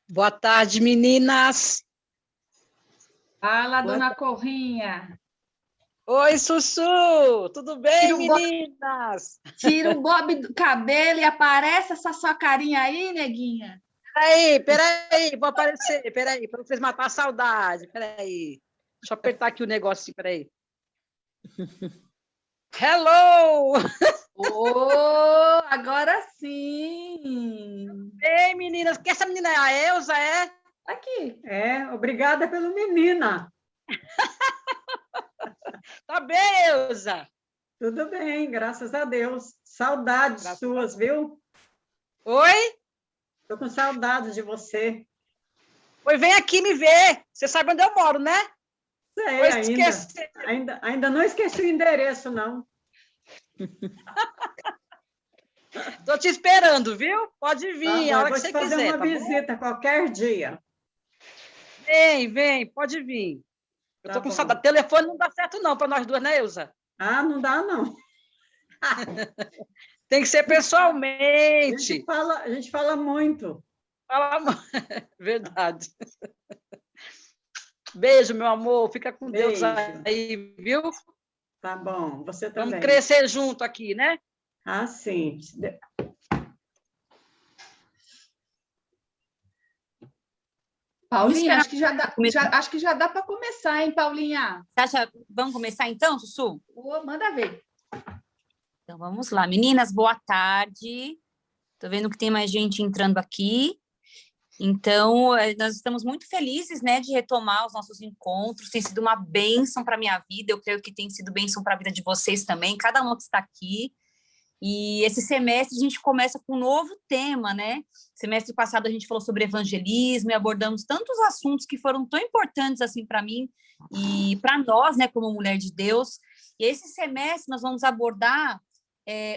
Boa tarde, meninas. Fala, Boa dona Corrinha. Oi, Sussu. Tudo bem, meninas? Tira o bob do cabelo e aparece essa sua carinha aí, neguinha. Peraí, vou aparecer. Peraí, para vocês matar a saudade. Peraí. Deixa eu apertar aqui o negócio, peraí. Hello! Oh, agora sim! Ei, meninas, que essa menina é a Elza, é? Aqui. Obrigada pela menina. Tá bem, Elza? Tudo bem, graças a Deus. Saudades suas, viu? Oi? Estou com saudades de você. Oi, vem aqui me ver. Você sabe onde eu moro, né? Sei, Oi, esqueci. ainda não esqueci o endereço, não. Tô te esperando, viu? Pode vir, Tá a bom, hora vou que te você fazer quiser, uma tá bom? visita qualquer dia. Vem, pode vir. Eu Tá tô com bom. saudade. Telefone não dá certo não para nós duas, né, Elza? Ah, não dá, não. Tem que ser A pessoalmente. a gente fala muito. Fala, verdade. Beijo, meu amor. Fica com Deus Beijo. aí, viu? Tá bom, você também. Vamos crescer junto aqui, né? Ah, sim. Paulinha, acho que já dá para começar, hein, Paulinha? Você acha? Vamos começar então, Sussu? Manda ver. Então vamos lá. Meninas, boa tarde. Tô vendo que tem mais gente entrando aqui. Então, nós estamos muito felizes, né, de retomar os nossos encontros. Tem sido uma bênção para a minha vida. Eu creio que tem sido bênção para a vida de vocês também, cada uma que está aqui. E esse semestre a gente começa com um novo tema, né? Semestre passado a gente falou sobre evangelismo e abordamos tantos assuntos que foram tão importantes assim para mim e para nós, né, como mulher de Deus. E esse semestre nós vamos abordar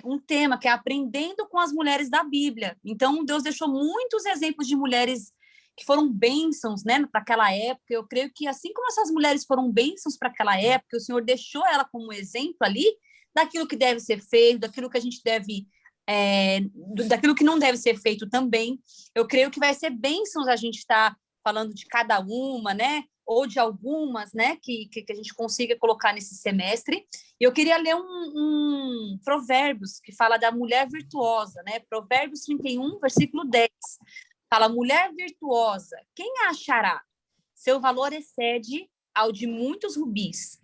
um tema que é aprendendo com as mulheres da Bíblia. Então, Deus deixou muitos exemplos de mulheres que foram bênçãos, né, para aquela época. Eu creio que assim como essas mulheres foram bênçãos para aquela época, o Senhor deixou ela como exemplo ali daquilo que deve ser feito, daquilo que a gente deve, daquilo que não deve ser feito também. Eu creio que vai ser bênçãos a gente estar falando de cada uma, né? Ou de algumas, né? Que a gente consiga colocar nesse semestre. E eu queria ler um Provérbios, que fala da mulher virtuosa, né? Provérbios 31, versículo 10. Fala, mulher virtuosa, quem a achará? Seu valor excede ao de muitos rubis.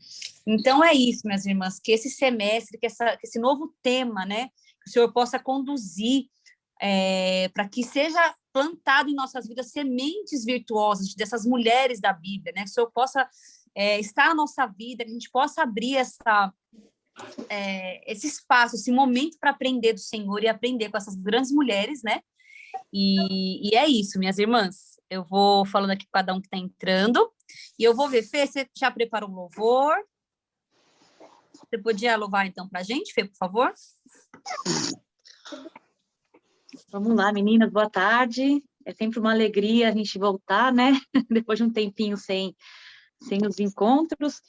Então, é isso, minhas irmãs, que esse semestre, que esse novo tema, né, que o Senhor possa conduzir para que seja plantado em nossas vidas sementes virtuosas dessas mulheres da Bíblia, né, que o Senhor possa estar na nossa vida, que a gente possa abrir esse espaço, esse momento para aprender do Senhor e aprender com essas grandes mulheres, né, e é isso, minhas irmãs. Eu vou falando aqui com cada um que está entrando. E eu vou ver, Fê, você já preparou um louvor? Você podia louvar, então, para a gente, Fê, por favor? Vamos lá, meninas, boa tarde. É sempre uma alegria a gente voltar, né? Depois de um tempinho sem os encontros.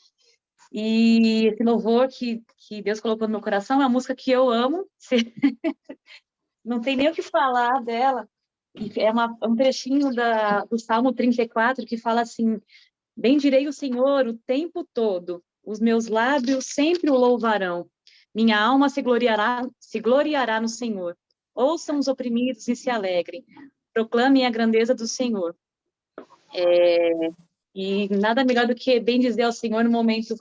E esse louvor que Deus colocou no meu coração é uma música que eu amo. Não tem nem o que falar dela. É um trechinho do Salmo 34 que fala assim: bendirei o Senhor o tempo todo, os meus lábios sempre o louvarão. Minha alma se gloriará no Senhor. Ouçam os oprimidos e se alegrem. Proclamem a grandeza do Senhor. E nada melhor do que bem dizer ao Senhor num momento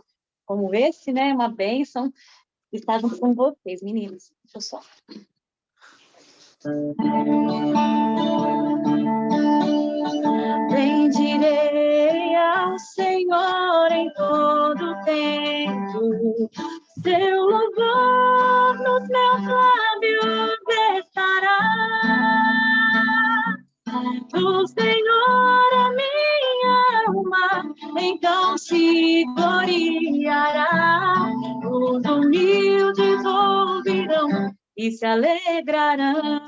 como esse, né? Uma bênção estar junto com vocês, meninas. Deixa eu só. Bendirei ao Senhor em todo tempo, seu louvor nos meus lábios estará. O Senhor é minha alma, então se gloriará. Os humildes ouvirão e se alegrarão.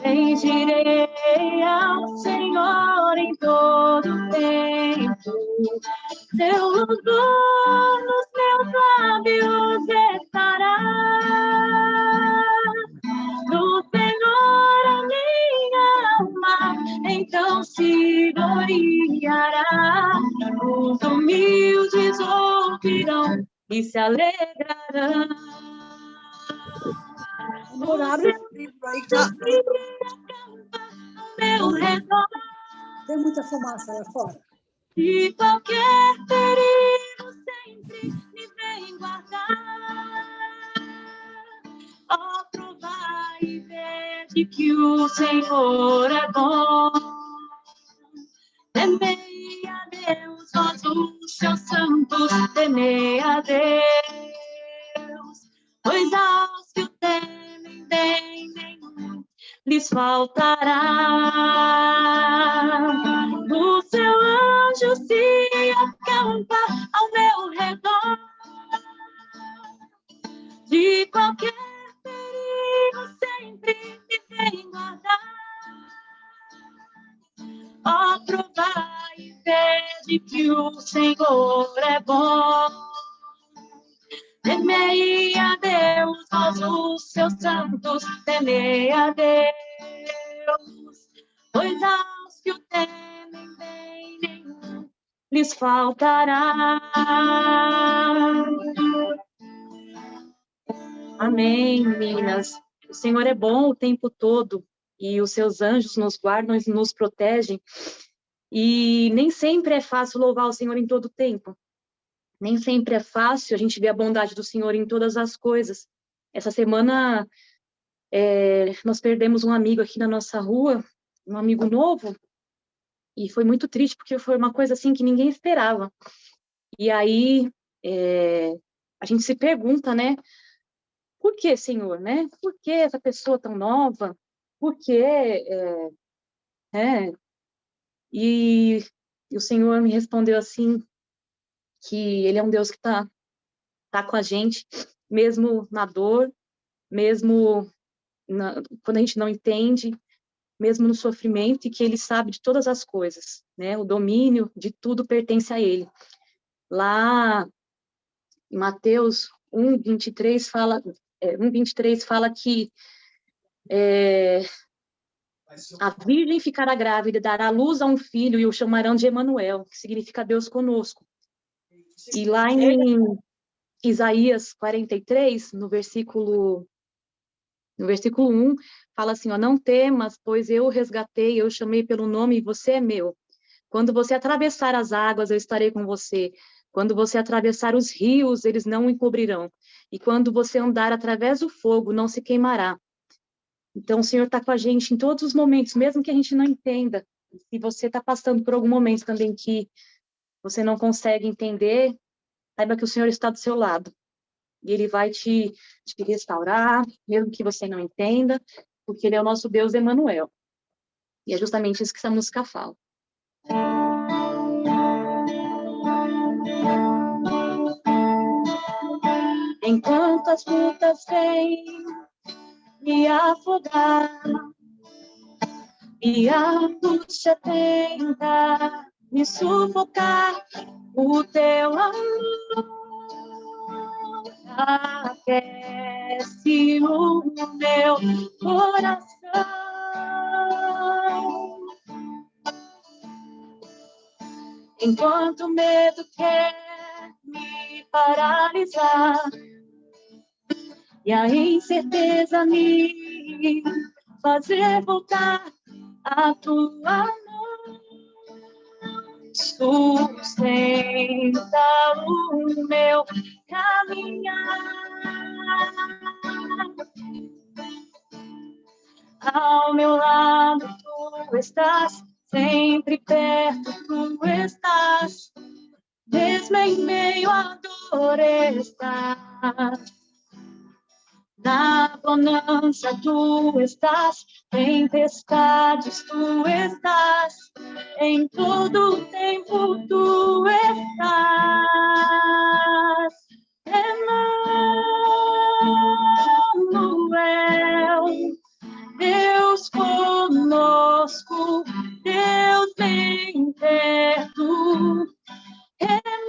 Bendirei ao Senhor em todo tempo, seu louvor nos meus lábios estará. os humildes ouvirão e se alegrarão. Meu redor. Tem muita fumaça lá fora. De qualquer perigo sempre me vem guardar. Ó, provai e vede que o Senhor é bom. Temei a Deus, vós os seus santos, temei a Deus. Pois aos que o temem bem nenhum lhes faltará. O seu anjo se acampa ao meu redor. De qualquer perigo sempre me vem guardar. Ó, provai e vede que o Senhor é bom. Temei a Deus, vós os seus santos, temei a Deus. Pois aos que o temem bem nenhum lhes faltará. Amém, meninas. O Senhor é bom o tempo todo e os seus anjos nos guardam e nos protegem. E nem sempre é fácil louvar o Senhor em todo o tempo. Nem sempre é fácil a gente ver a bondade do Senhor em todas as coisas. Essa semana, nós perdemos um amigo aqui na nossa rua, um amigo novo, e foi muito triste, porque foi uma coisa assim que ninguém esperava. E aí, a gente se pergunta, né? Por que, Senhor, né? Por que essa pessoa tão nova? Por que... E o Senhor me respondeu assim, que Ele é um Deus que tá com a gente, mesmo na dor, mesmo quando a gente não entende, mesmo no sofrimento, e que Ele sabe de todas as coisas, né? O domínio de tudo pertence a Ele. Lá em Mateus 1:23 fala, 1:23 fala que a virgem ficará grávida, dará luz a um filho e o chamarão de Emanuel, que significa Deus conosco. E lá em Isaías 43, no versículo 1, fala assim, ó, não temas, pois eu o resgatei, eu o chamei pelo nome e você é meu. Quando você atravessar as águas, eu estarei com você. Quando você atravessar os rios, eles não o encobrirão. E quando você andar através do fogo, não se queimará. Então, o Senhor está com a gente em todos os momentos, mesmo que a gente não entenda. Se você está passando por algum momento também que você não consegue entender, saiba que o Senhor está do seu lado. E Ele vai te restaurar, mesmo que você não entenda, porque Ele é o nosso Deus Emanuel. E é justamente isso que essa música fala. Enquanto as lutas vêm me afogar e a angústia tenta me sufocar, o teu amor aquece o meu coração. Enquanto o medo quer me paralisar e a incerteza me fazer voltar, a tua mão sustenta o meu caminhar. Ao meu lado tu estás, sempre perto tu estás, mesmo em meio à dor estás. Na bonança tu estás, tempestades tu estás, em todo o tempo tu estás. Emanuel, Deus conosco, Deus bem perto. Emanuel,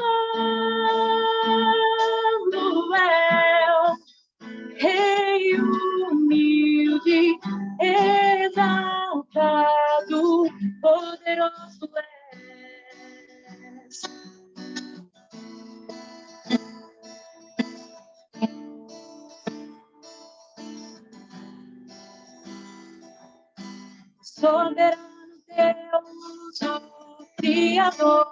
Rei humilde, exaltado, poderoso és. soberano Deus, o Criador.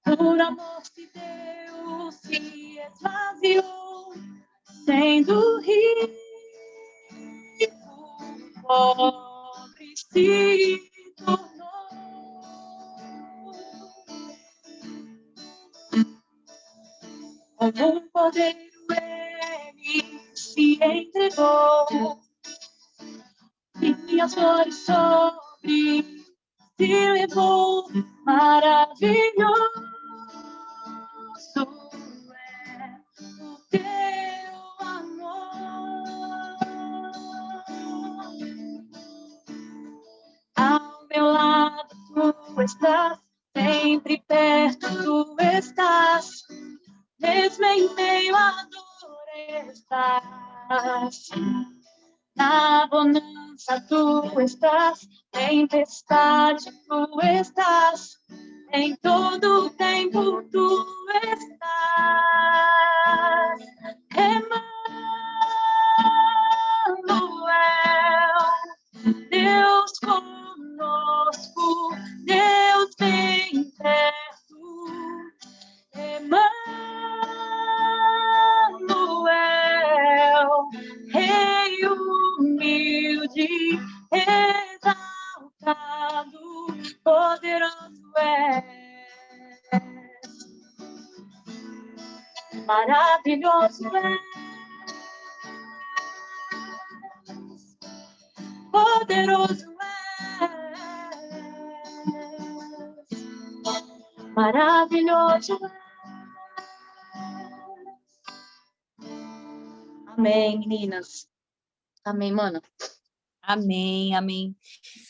Por amor de Deus se esvaziou, sendo rico, pobre se tornou. Como um cordeiro ele se entregou, e minhas dores sobre se levou. Maravilhoso é o teu amor. Ao meu lado tu estás, sempre perto tu estás, mesmo em meio à dor estás. Na bonança tu estás, tempestade tu estás, em todo o tempo tu estás. Emmanuel, Deus conosco, Deus bem perto. Emmanuel, Rei humilde, exaltado, poderoso és. Maravilhoso és, poderoso és, maravilhoso és. Amém, meninas. Amém, mana. Amém, amém.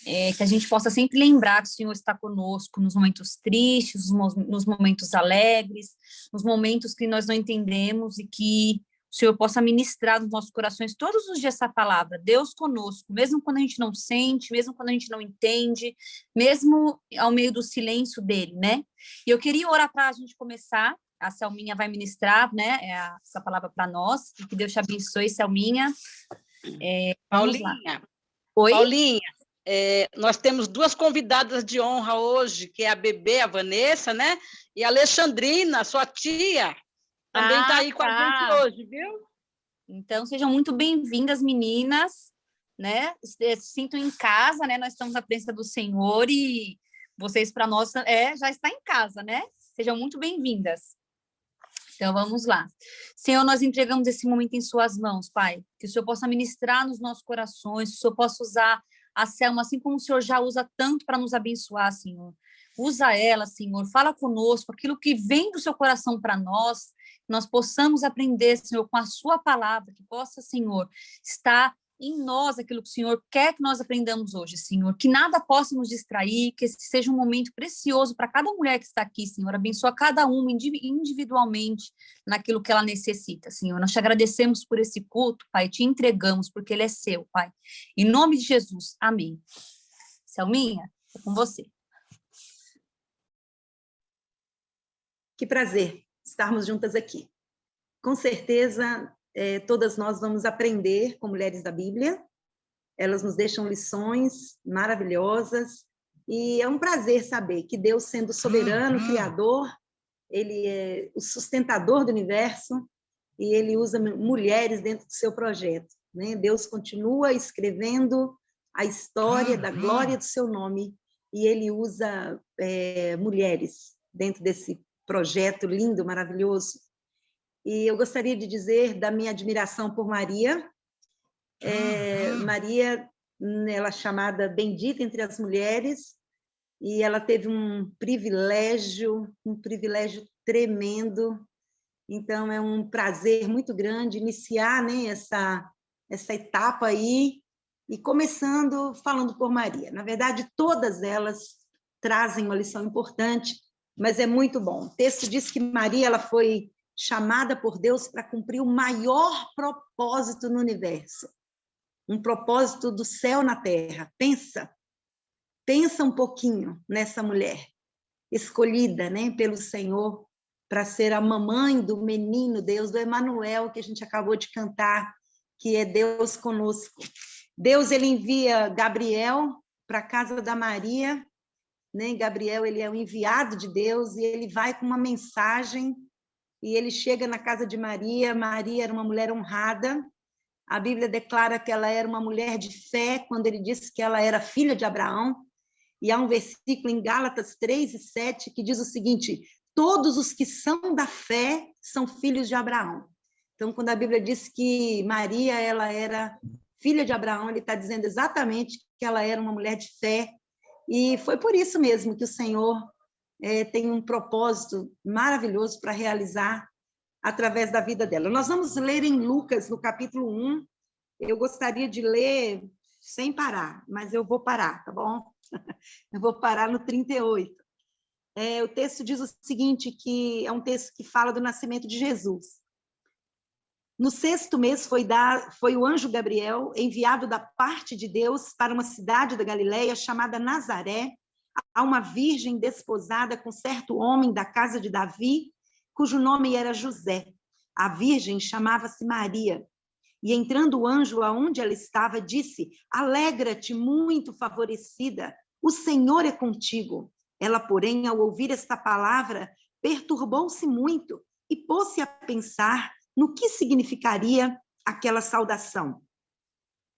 Que a gente possa sempre lembrar que o Senhor está conosco nos momentos tristes, nos momentos alegres, nos momentos que nós não entendemos, e que o Senhor possa ministrar nos nossos corações todos os dias essa palavra, Deus conosco, mesmo quando a gente não sente, mesmo quando a gente não entende, mesmo ao meio do silêncio dele, né? E eu queria orar para a gente começar. A Selminha vai ministrar, né, essa palavra para nós, e que Deus te abençoe, Selminha. Paulinha, Oi? Paulinha, nós temos duas convidadas de honra hoje, que é a Bebê, a Vanessa, né? E a Alexandrina, sua tia, também está aí com a gente hoje, viu? Então, sejam muito bem-vindas, meninas, né? Se sintam em casa, né? Nós estamos na presença do Senhor e vocês, para nós, já está em casa, né? Sejam muito bem-vindas. Então, vamos lá. Senhor, nós entregamos esse momento em suas mãos, Pai. Que o Senhor possa ministrar nos nossos corações, que o Senhor possa usar a Selma, assim como o Senhor já usa tanto para nos abençoar, Senhor. Usa ela, Senhor. Fala conosco, aquilo que vem do seu coração para nós, nós possamos aprender, Senhor, com a sua palavra, que possa, Senhor, estar em nós aquilo que o Senhor quer que nós aprendamos hoje, Senhor. Que nada possa nos distrair, que esse seja um momento precioso para cada mulher que está aqui, Senhor. Abençoa cada uma individualmente naquilo que ela necessita, Senhor. Nós te agradecemos por esse culto, Pai, te entregamos, porque ele é seu, Pai. Em nome de Jesus, amém. Selminha, é com você. Que prazer estarmos juntas aqui. Com certeza, todas nós vamos aprender com mulheres da Bíblia. Elas nos deixam lições maravilhosas. E é um prazer saber que Deus, sendo soberano, criador, ele é o sustentador do universo e ele usa mulheres dentro do seu projeto, né? Deus continua escrevendo a história da glória do seu nome e ele usa mulheres dentro desse projeto lindo, maravilhoso. E eu gostaria de dizer da minha admiração por Maria. Maria, ela é chamada bendita entre as mulheres, e ela teve um privilégio tremendo. Então, é um prazer muito grande iniciar, né, essa etapa aí, e começando falando por Maria. Na verdade, todas elas trazem uma lição importante, mas é muito bom. O texto diz que Maria ela foi chamada por Deus para cumprir o maior propósito no universo, um propósito do céu na terra. Pensa um pouquinho nessa mulher, escolhida, né, pelo Senhor para ser a mamãe do menino Deus, do Emmanuel, que a gente acabou de cantar, que é Deus conosco. Deus ele envia Gabriel para a casa da Maria, né? Gabriel ele é o enviado de Deus e ele vai com uma mensagem e ele chega na casa de Maria. Maria era uma mulher honrada. A Bíblia declara que ela era uma mulher de fé quando ele disse que ela era filha de Abraão. E há um versículo em Gálatas 3:7 que diz o seguinte: todos os que são da fé são filhos de Abraão. Então, quando a Bíblia diz que Maria ela era filha de Abraão, ele está dizendo exatamente que ela era uma mulher de fé. E foi por isso mesmo que o Senhor tem um propósito maravilhoso para realizar através da vida dela. Nós vamos ler em Lucas, no capítulo 1. Eu gostaria de ler sem parar, mas eu vou parar, tá bom? Eu vou parar no 38. O texto diz o seguinte, que é um texto que fala do nascimento de Jesus. No 6º mês foi o anjo Gabriel, enviado da parte de Deus para uma cidade da Galileia chamada Nazaré, a uma virgem desposada com certo homem da casa de Davi, cujo nome era José. A virgem chamava-se Maria. E entrando o anjo aonde ela estava, disse: alegra-te, muito favorecida, o Senhor é contigo. Ela, porém, ao ouvir esta palavra, perturbou-se muito e pôs-se a pensar no que significaria aquela saudação.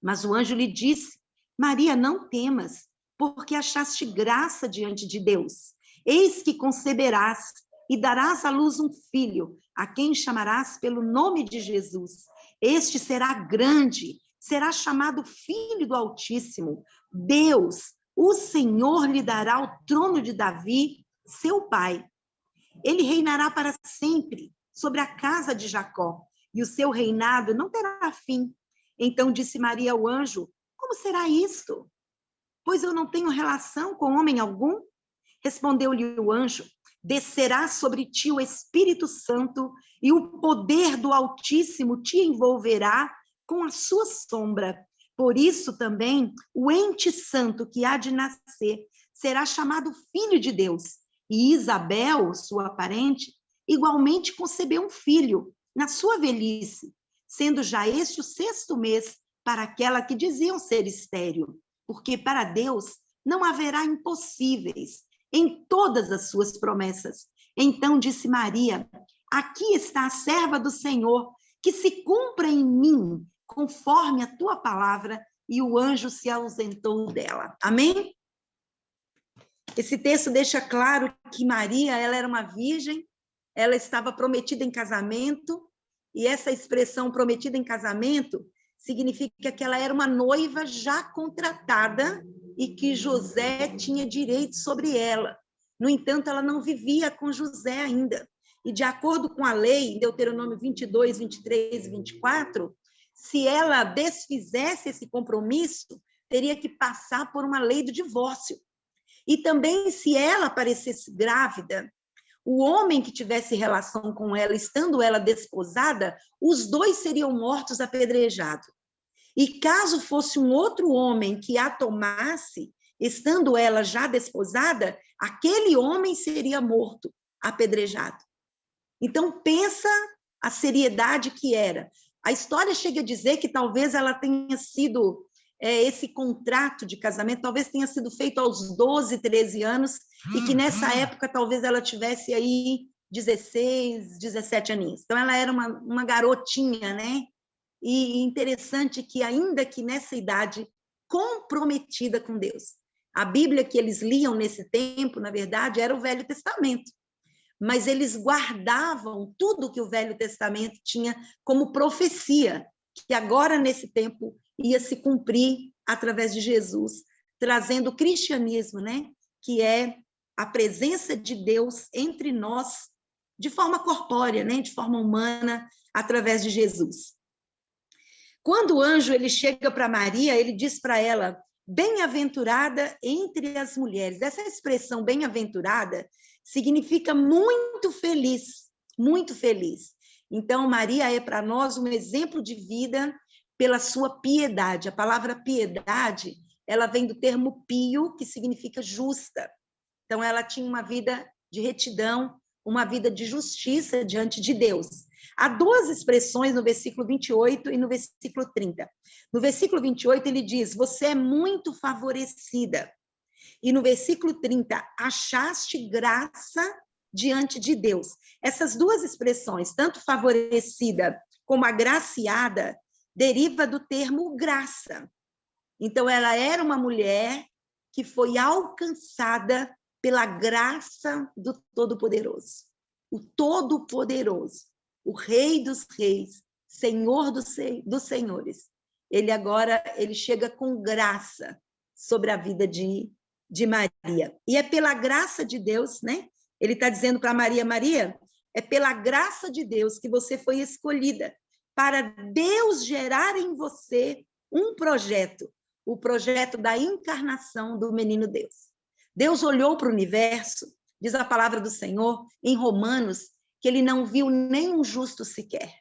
Mas o anjo lhe disse: Maria, não temas, porque achaste graça diante de Deus. Eis que conceberás e darás à luz um filho, a quem chamarás pelo nome de Jesus. Este será grande, será chamado Filho do Altíssimo. Deus, o Senhor, lhe dará o trono de Davi, seu pai. Ele reinará para sempre sobre a casa de Jacó, e o seu reinado não terá fim. Então disse Maria ao anjo: como será isto? Pois eu não tenho relação com homem algum. Respondeu-lhe o anjo: descerá sobre ti o Espírito Santo, e o poder do Altíssimo te envolverá com a sua sombra. Por isso também o ente santo que há de nascer será chamado Filho de Deus. E Isabel, sua parente, igualmente concebeu um filho na sua velhice, sendo já este o 6º mês para aquela que diziam ser estéril, porque para Deus não haverá impossíveis em todas as suas promessas. Então disse Maria: aqui está a serva do Senhor, que se cumpra em mim conforme a tua palavra. E o anjo se ausentou dela. Amém? Esse texto deixa claro que Maria, ela era uma virgem, ela estava prometida em casamento, e essa expressão prometida em casamento significa que ela era uma noiva já contratada e que José tinha direito sobre ela. No entanto, ela não vivia com José ainda. E de acordo com a lei, em Deuteronômio 22, 23 e 24, se ela desfizesse esse compromisso, teria que passar por uma lei do divórcio. E também, se ela aparecesse grávida, o homem que tivesse relação com ela, estando ela desposada, os dois seriam mortos apedrejados. E caso fosse um outro homem que a tomasse, estando ela já desposada, aquele homem seria morto, apedrejado. Então, pensa a seriedade que era. A história chega a dizer que talvez ela tenha sido, esse contrato de casamento, talvez tenha sido feito aos 12, 13 anos, e que nessa época talvez ela tivesse aí 16, 17 aninhos. Então, ela era uma garotinha, né? E interessante que, ainda que nessa idade, comprometida com Deus. A Bíblia que eles liam nesse tempo, na verdade, era o Velho Testamento. Mas eles guardavam tudo que o Velho Testamento tinha como profecia, que agora, nesse tempo, ia se cumprir através de Jesus, trazendo o cristianismo, né? Que é a presença de Deus entre nós, de forma corpórea, né? De forma humana, através de Jesus. Quando o anjo ele chega para Maria, ele diz para ela: bem-aventurada entre as mulheres. Essa expressão bem-aventurada significa muito feliz, muito feliz. Então, Maria é para nós um exemplo de vida pela sua piedade. A palavra piedade, ela vem do termo pio, que significa justa. Então, ela tinha uma vida de retidão, uma vida de justiça diante de Deus. Há duas expressões no versículo 28 e no versículo 30. No versículo 28, ele diz, você é muito favorecida. E no versículo 30, achaste graça diante de Deus. Essas duas expressões, tanto favorecida como agraciada, deriva do termo graça. Então, ela era uma mulher que foi alcançada pela graça do Todo-Poderoso. O Todo-Poderoso, o Rei dos Reis, Senhor dos Senhores. Ele chega com graça sobre a vida de Maria. E é pela graça de Deus, né? Ele está dizendo para Maria, Maria, é pela graça de Deus que você foi escolhida para Deus gerar em você um projeto, o projeto da encarnação do menino Deus. Deus olhou para o universo, diz a palavra do Senhor, em Romanos, que ele não viu nenhum justo sequer.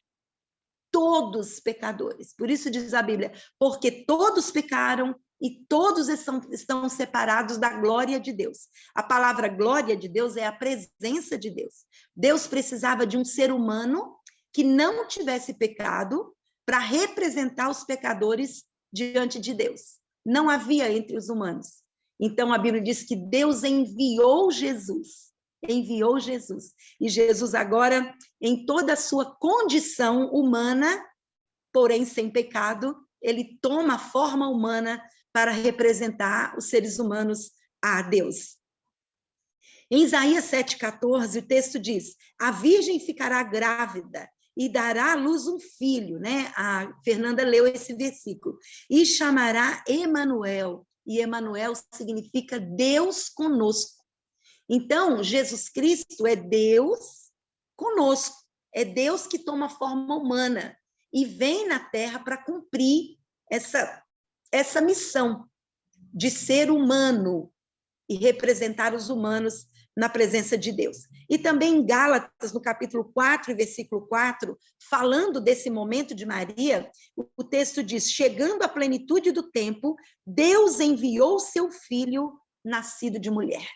Todos pecadores. Por isso diz a Bíblia, porque todos pecaram e todos estão separados da glória de Deus. A palavra glória de Deus é a presença de Deus. Deus precisava de um ser humano que não tivesse pecado para representar os pecadores diante de Deus. Não havia entre os humanos. Então, a Bíblia diz que Deus enviou Jesus. Enviou Jesus. E Jesus agora, em toda a sua condição humana, porém sem pecado, ele toma a forma humana para representar os seres humanos a Deus. Em Isaías 7,14, o texto diz, a virgem ficará grávida e dará à luz um filho, né? A Fernanda leu esse versículo. E chamará Emanuel, e Emanuel significa Deus conosco. Então, Jesus Cristo é Deus conosco, é Deus que toma forma humana e vem na Terra para cumprir essa missão de ser humano e representar os humanos na presença de Deus. E também em Gálatas, no capítulo 4, versículo 4, falando desse momento de Maria, o texto diz, chegando à plenitude do tempo, Deus enviou seu filho nascido de mulher.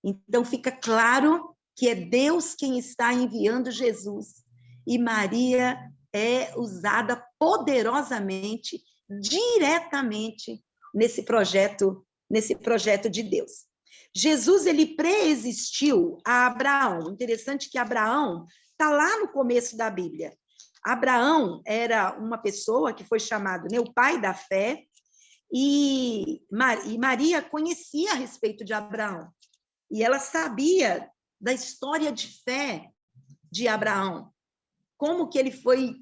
Então, fica claro que é Deus quem está enviando Jesus. E Maria é usada poderosamente, diretamente, nesse projeto de Deus. Jesus, ele preexistiu a Abraão. Interessante que Abraão está lá no começo da Bíblia. Abraão era uma pessoa que foi chamado, né, o pai da fé, e Maria conhecia a respeito de Abraão. E ela sabia da história de fé de Abraão, como que ele foi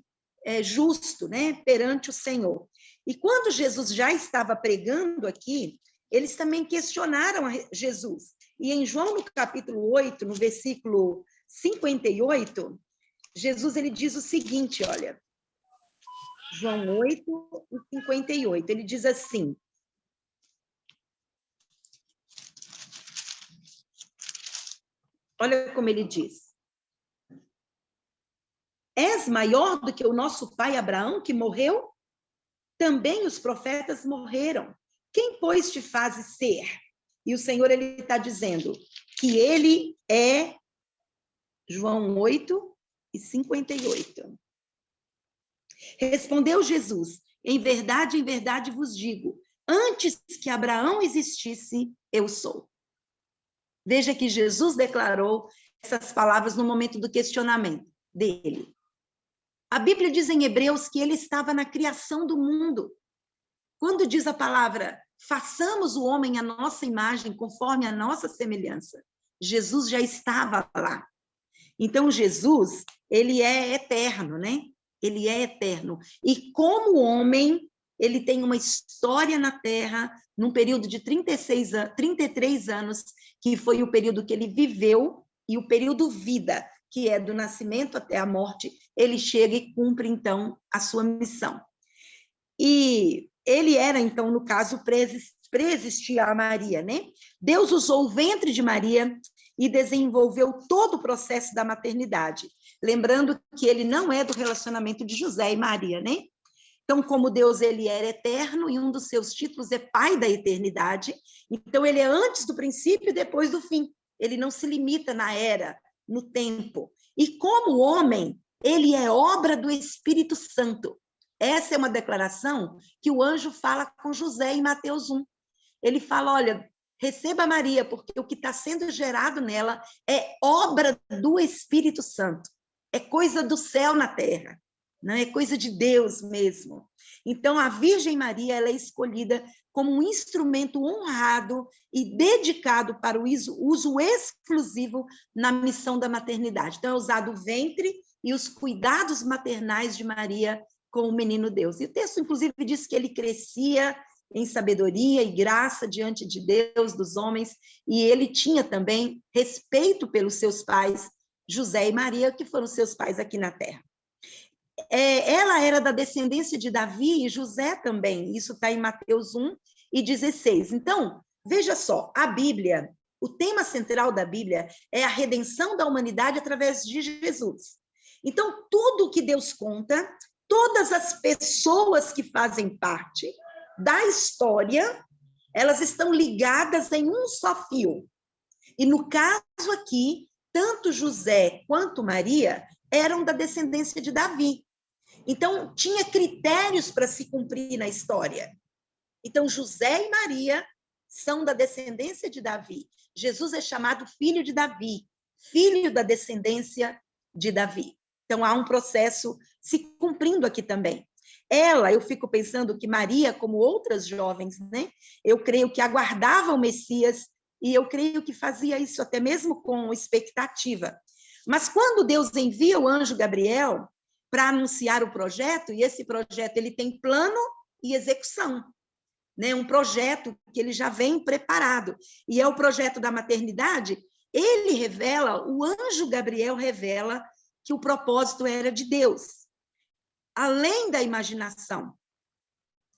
justo, né, perante o Senhor. E quando Jesus já estava pregando aqui, eles também questionaram Jesus. E em João, no capítulo 8, no versículo 58, Jesus ele diz o seguinte, olha, João 8, 58, ele diz assim, olha como ele diz. És maior do que o nosso pai Abraão, que morreu? Também os profetas morreram. Quem, pois, te faz ser? E o Senhor, ele está dizendo que ele é, João 8 e 58. Respondeu Jesus, em verdade vos digo, antes que Abraão existisse, eu sou. Veja que Jesus declarou essas palavras no momento do questionamento dele. A Bíblia diz em Hebreus que ele estava na criação do mundo. Quando diz a palavra, façamos o homem à nossa imagem, conforme a nossa semelhança, Jesus já estava lá. Então, Jesus, ele é eterno, né? Ele é eterno. E como homem, ele tem uma história na Terra, num período de 33 anos, que foi o período que ele viveu, e o período vida, que é do nascimento até a morte, ele chega e cumpre, então, a sua missão. E ele era, então, no caso, preexistia a Maria, né? Deus usou o ventre de Maria e desenvolveu todo o processo da maternidade. Lembrando que ele não é do relacionamento de José e Maria, né? Então, como Deus, ele era eterno, e um dos seus títulos é Pai da Eternidade, então ele é antes do princípio e depois do fim. Ele não se limita na era, no tempo. E como homem, ele é obra do Espírito Santo. Essa é uma declaração que o anjo fala com José em Mateus 1. Ele fala, olha, receba Maria, porque o que está sendo gerado nela é obra do Espírito Santo. É coisa do céu na terra, não é coisa de Deus mesmo. Então, a Virgem Maria, ela é escolhida como um instrumento honrado e dedicado para o uso exclusivo na missão da maternidade. Então, é usado o ventre e os cuidados maternais de Maria com o menino Deus. E o texto, inclusive, diz que ele crescia em sabedoria e graça diante de Deus, dos homens, e ele tinha também respeito pelos seus pais, José e Maria, que foram seus pais aqui na terra. Ela era da descendência de Davi e José também, isso está em Mateus 1:16. Então, veja só, a Bíblia, o tema central da Bíblia é a redenção da humanidade através de Jesus. Então, tudo que Deus conta, todas as pessoas que fazem parte da história, elas estão ligadas em um só fio. E no caso aqui, tanto José quanto Maria eram da descendência de Davi. Então, tinha critérios para se cumprir na história. Então, José e Maria são da descendência de Davi. Jesus é chamado filho de Davi, filho da descendência de Davi. Então, há um processo se cumprindo aqui também. Eu fico pensando que Maria, como outras jovens, né, eu creio que aguardava o Messias e eu creio que fazia isso até mesmo com expectativa. Mas quando Deus envia o anjo Gabriel para anunciar o projeto, e esse projeto ele tem plano e execução, né? Um projeto que ele já vem preparado, e é o projeto da maternidade, ele revela, o anjo Gabriel revela que o propósito era de Deus, além da imaginação,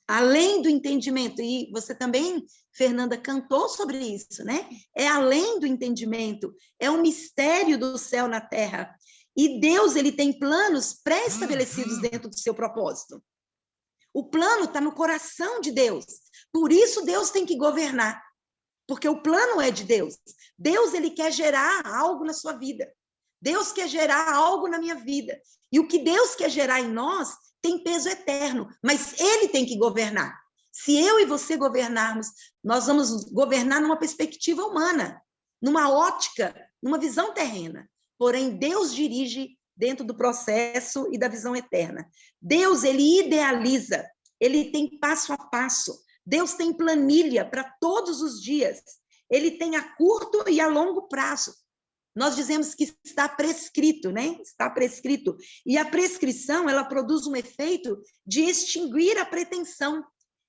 além do entendimento, e você também, Fernanda, cantou sobre isso, né? É além do entendimento, é um mistério do céu na terra. E Deus, ele tem planos pré-estabelecidos dentro do seu propósito. O plano está no coração de Deus. Por isso Deus tem que governar, porque o plano é de Deus. Deus, ele quer gerar algo na sua vida. Deus quer gerar algo na minha vida. E o que Deus quer gerar em nós tem peso eterno, mas ele tem que governar. Se eu e você governarmos, nós vamos governar numa perspectiva humana, numa ótica, numa visão terrena. Porém, Deus dirige dentro do processo e da visão eterna. Deus, ele idealiza, ele tem passo a passo. Deus tem planilha para todos os dias. Ele tem a curto e a longo prazo. Nós dizemos que está prescrito, né? Está prescrito. E a prescrição, ela produz um efeito de extinguir a pretensão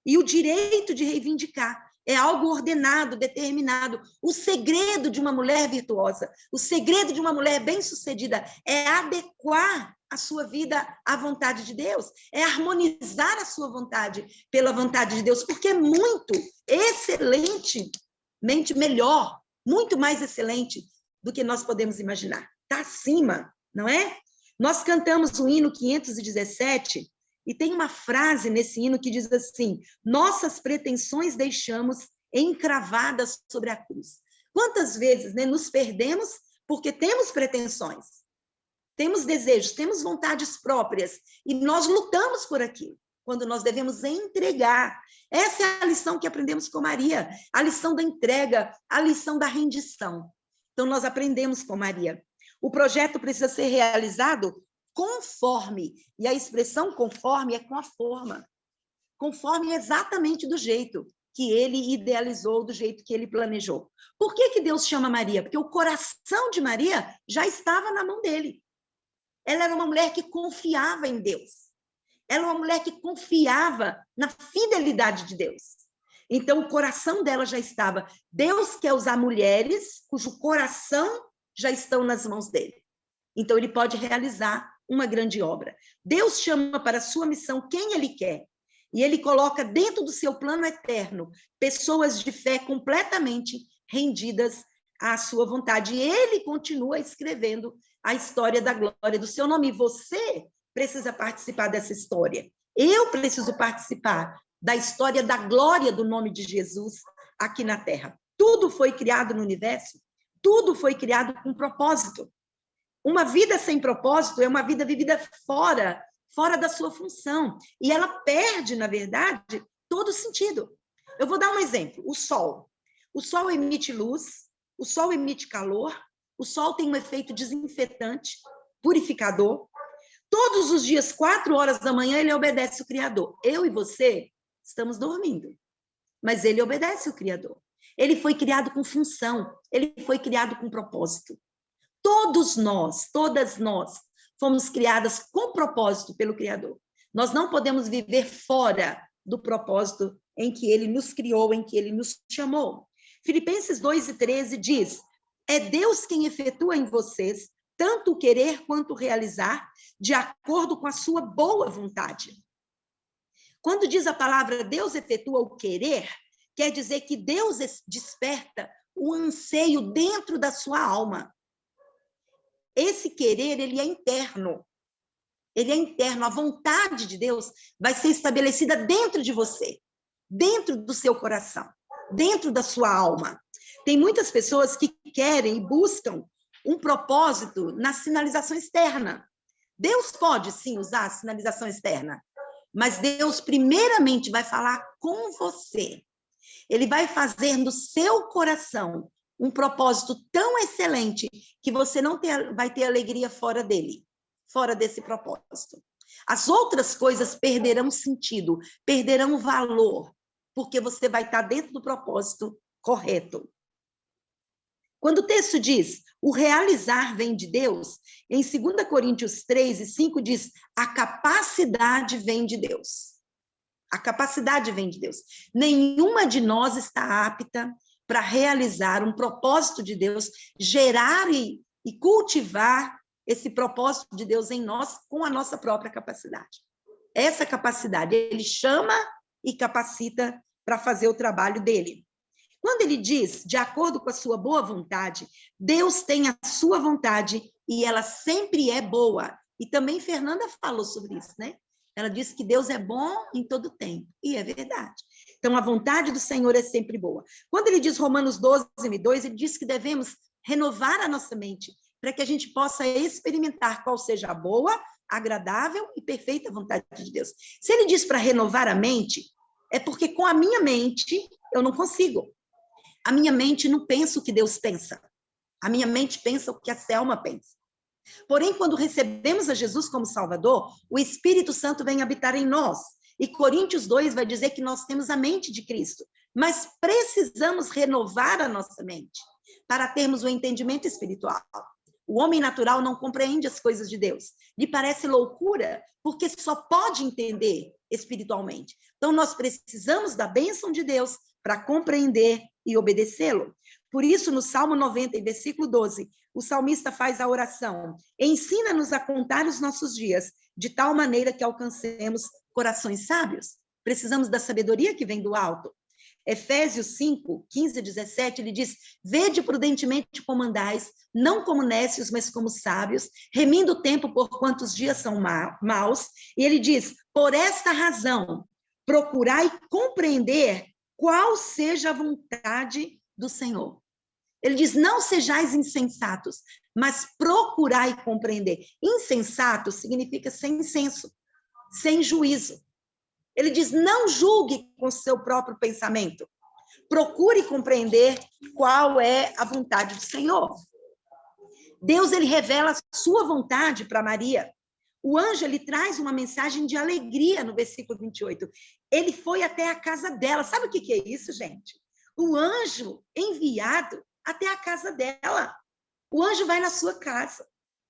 e o direito de reivindicar. É algo ordenado, determinado. O segredo de uma mulher virtuosa, o segredo de uma mulher bem-sucedida é adequar a sua vida à vontade de Deus, é harmonizar a sua vontade pela vontade de Deus, porque é muito, excelentemente melhor, muito mais excelente do que nós podemos imaginar. Está acima, não é? Nós cantamos o hino 517, e tem uma frase nesse hino que diz assim: nossas pretensões deixamos encravadas sobre a cruz. Quantas vezes, né, nos perdemos porque temos pretensões, temos desejos, temos vontades próprias, e nós lutamos por aquilo, quando nós devemos entregar. Essa é a lição que aprendemos com Maria, a lição da entrega, a lição da rendição. Então, nós aprendemos com Maria. O projeto precisa ser realizado conforme, e a expressão conforme é com a forma. Conforme exatamente do jeito que ele idealizou, do jeito que ele planejou. Por que Deus chama Maria? Porque o coração de Maria já estava na mão dele. Ela era uma mulher que confiava em Deus. Ela era uma mulher que confiava na fidelidade de Deus. Então, o coração dela já estava. Deus quer usar mulheres cujo coração já estão nas mãos dele. Então, ele pode realizar uma grande obra. Deus chama para a sua missão quem ele quer. E ele coloca dentro do seu plano eterno pessoas de fé completamente rendidas à sua vontade. E ele continua escrevendo a história da glória do seu nome. E você precisa participar dessa história. Eu preciso participar da história da glória do nome de Jesus aqui na Terra. Tudo foi criado no universo, tudo foi criado com propósito. Uma vida sem propósito é uma vida vivida fora da sua função. E ela perde, na verdade, todo o sentido. Eu vou dar um exemplo. O sol. O sol emite luz, o sol emite calor, o sol tem um efeito desinfetante, purificador. Todos os dias, 4 horas da manhã, ele obedece o Criador. Eu e você estamos dormindo, mas ele obedece o Criador. Ele foi criado com função, ele foi criado com propósito. Todos nós, todas nós, fomos criadas com propósito pelo Criador. Nós não podemos viver fora do propósito em que ele nos criou, em que ele nos chamou. Filipenses 2:13 diz: é Deus quem efetua em vocês tanto o querer quanto o realizar, de acordo com a sua boa vontade. Quando diz a palavra Deus efetua o querer, quer dizer que Deus desperta o anseio dentro da sua alma. Esse querer, ele é interno. Ele é interno. A vontade de Deus vai ser estabelecida dentro de você, dentro do seu coração, dentro da sua alma. Tem muitas pessoas que querem e buscam um propósito na sinalização externa. Deus pode, sim, usar a sinalização externa, mas Deus primeiramente vai falar com você. Ele vai fazer no seu coração um propósito tão excelente que você não vai ter alegria fora dele, fora desse propósito. As outras coisas perderão sentido, perderão valor, porque você vai estar dentro do propósito correto. Quando o texto diz, o realizar vem de Deus, em 2 Coríntios 3:5 diz, a capacidade vem de Deus. A capacidade vem de Deus. Nenhuma de nós está apta para realizar um propósito de Deus, gerar e cultivar esse propósito de Deus em nós com a nossa própria capacidade. Essa capacidade, ele chama e capacita para fazer o trabalho dele. Quando ele diz, de acordo com a sua boa vontade, Deus tem a sua vontade e ela sempre é boa. E também Fernanda falou sobre isso, né? Ela disse que Deus é bom em todo tempo. E é verdade. Então, a vontade do Senhor é sempre boa. Quando ele diz Romanos 12:2, ele diz que devemos renovar a nossa mente para que a gente possa experimentar qual seja a boa, agradável e perfeita vontade de Deus. Se ele diz para renovar a mente, é porque com a minha mente eu não consigo. A minha mente não pensa o que Deus pensa. A minha mente pensa o que a Selma pensa. Porém, quando recebemos a Jesus como Salvador, o Espírito Santo vem habitar em nós. E Coríntios 2 vai dizer que nós temos a mente de Cristo. Mas precisamos renovar a nossa mente para termos o entendimento espiritual. O homem natural não compreende as coisas de Deus. Lhe parece loucura, porque só pode entender espiritualmente. Então, nós precisamos da bênção de Deus para compreender e obedecê-lo. Por isso, no Salmo 90, versículo 12, o salmista faz a oração: ensina-nos a contar os nossos dias, de tal maneira que alcancemos corações sábios. Precisamos da sabedoria que vem do alto. Efésios 5, 15-17, ele diz, vede prudentemente como andais, não como nécios, mas como sábios, remindo o tempo por quantos dias são maus. E ele diz, por esta razão, procurai compreender qual seja a vontade do Senhor. Ele diz, não sejais insensatos, mas procurai compreender. Insensato significa sem senso, sem juízo. Ele diz, não julgue com seu próprio pensamento. Procure compreender qual é a vontade do Senhor. Deus, ele revela a sua vontade para Maria. O anjo, ele traz uma mensagem de alegria no versículo 28. Ele foi até a casa dela. Sabe o que é isso, gente? O anjo enviado até a casa dela. O anjo vai na sua casa.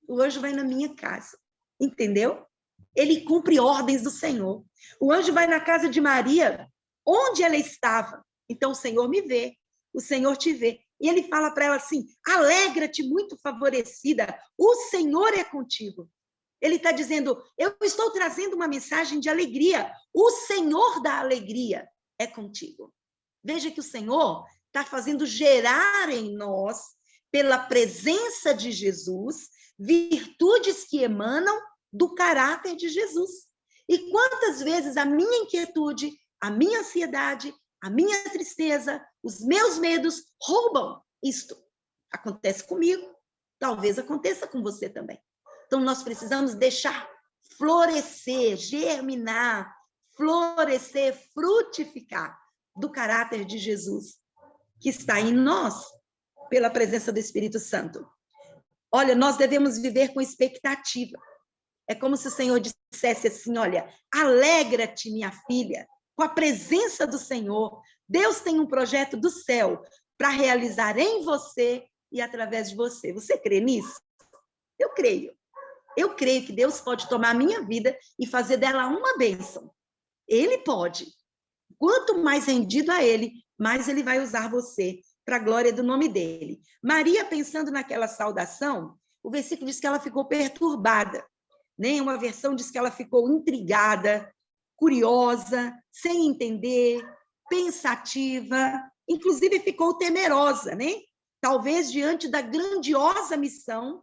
O anjo vai na minha casa. Entendeu? Ele cumpre ordens do Senhor. O anjo vai na casa de Maria, onde ela estava. Então, o Senhor me vê, o Senhor te vê. E ele fala para ela assim, alegra-te, muito favorecida, o Senhor é contigo. Ele está dizendo, eu estou trazendo uma mensagem de alegria. O Senhor da alegria é contigo. Veja que o Senhor está fazendo gerar em nós, pela presença de Jesus, virtudes que emanam do caráter de Jesus. E quantas vezes a minha inquietude, a minha ansiedade, a minha tristeza, os meus medos roubam isto. Acontece comigo. talvez aconteça com você também. Então, nós precisamos deixar florescer, germinar, florescer, frutificar do caráter de Jesus, que está em nós, pela presença do Espírito Santo. Olha, nós devemos viver com expectativa. É como se o Senhor dissesse assim, olha, alegra-te, minha filha, com a presença do Senhor. Deus tem um projeto do céu para realizar em você e através de você. Você crê nisso? Eu creio. Eu creio que Deus pode tomar a minha vida e fazer dela uma bênção. Ele pode. Quanto mais rendido a Ele, mais Ele vai usar você para a glória do nome dEle. Maria, pensando naquela saudação, o versículo diz que ela ficou perturbada. Né? Uma versão diz que ela ficou intrigada, curiosa, sem entender, pensativa, inclusive ficou temerosa, né? Talvez diante da grandiosa missão,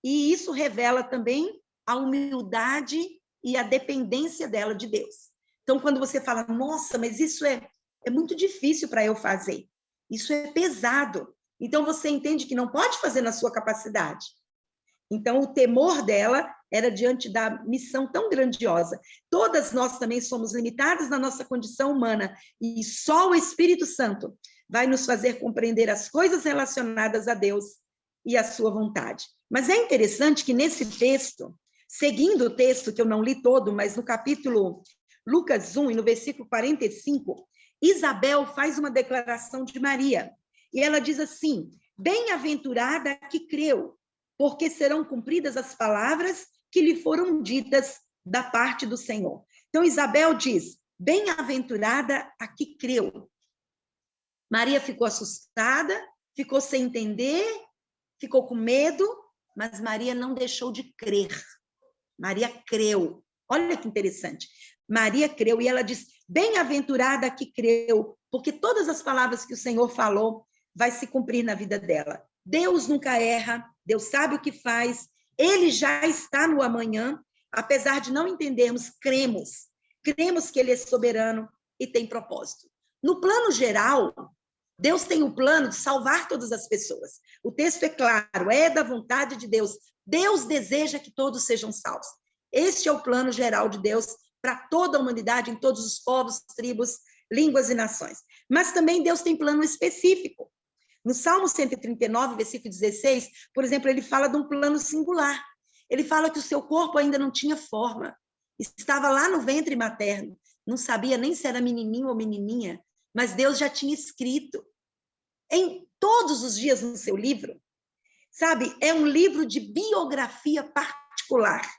e isso revela também a humildade e a dependência dela de Deus. Então, quando você fala, nossa, mas isso é muito difícil para eu fazer, isso é pesado, então você entende que não pode fazer na sua capacidade. Então, o temor dela era diante da missão tão grandiosa. Todas nós também somos limitadas na nossa condição humana, e só o Espírito Santo vai nos fazer compreender as coisas relacionadas a Deus e a sua vontade. Mas é interessante que nesse texto, seguindo o texto, que eu não li todo, mas no capítulo Lucas 1, e no versículo 45, Isabel faz uma declaração de Maria, e ela diz assim, bem-aventurada a que creu, porque serão cumpridas as palavras que lhe foram ditas da parte do Senhor. Então, Isabel diz, bem-aventurada a que creu. Maria ficou assustada, ficou sem entender, ficou com medo, mas Maria não deixou de crer. Maria creu. Olha que interessante. Maria creu e ela diz, bem-aventurada a que creu, porque todas as palavras que o Senhor falou vai se cumprir na vida dela. Deus nunca erra, Deus sabe o que faz, Ele já está no amanhã, apesar de não entendermos, cremos que Ele é soberano e tem propósito. No plano geral, Deus tem o plano de salvar todas as pessoas. O texto é claro, é da vontade de Deus. Deus deseja que todos sejam salvos. Este é o plano geral de Deus para toda a humanidade, em todos os povos, tribos, línguas e nações. Mas também Deus tem plano específico. No Salmo 139, versículo 16, por exemplo, ele fala de um plano singular. Ele fala que o seu corpo ainda não tinha forma. Estava lá no ventre materno. Não sabia nem se era menininho ou menininha, mas Deus já tinha escrito. Em todos os dias no seu livro, sabe? É um livro de biografia particular.